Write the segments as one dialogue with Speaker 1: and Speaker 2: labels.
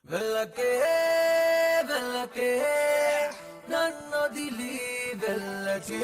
Speaker 1: వెళ్ళకే వెళ్ళకే నన్నొదిలి వెళ్ళకే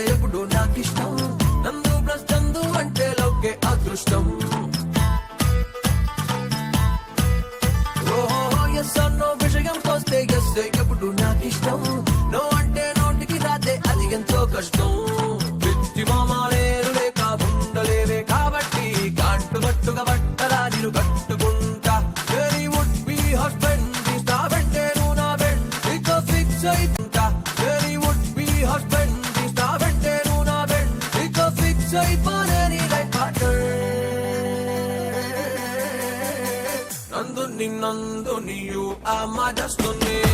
Speaker 1: ఎప్పుడు నాకిష్టం నందు ప్లస్ చందు అంటే లోకే అదృష్టం ఓహో ఎస్ అన్నో విషయం వస్తే ఎస్ ఎప్పుడు నాకిష్టం నో అంటే నోటికి రాదే అది ఎంతో కష్టం వ్యక్తి మామాలేరు లేక ఉండలేవే కాబట్టి కాంటుగట్టుగా బట్టలా నేను కట్టుకుంటా వెరీ వుడ్ బి హస్బెండ్ ఇస్తావంటే నువ్వు నా బెండ్ ఇక ఫిక్స్ అయిపోతా very would be husband Nanduni, you are my destiny.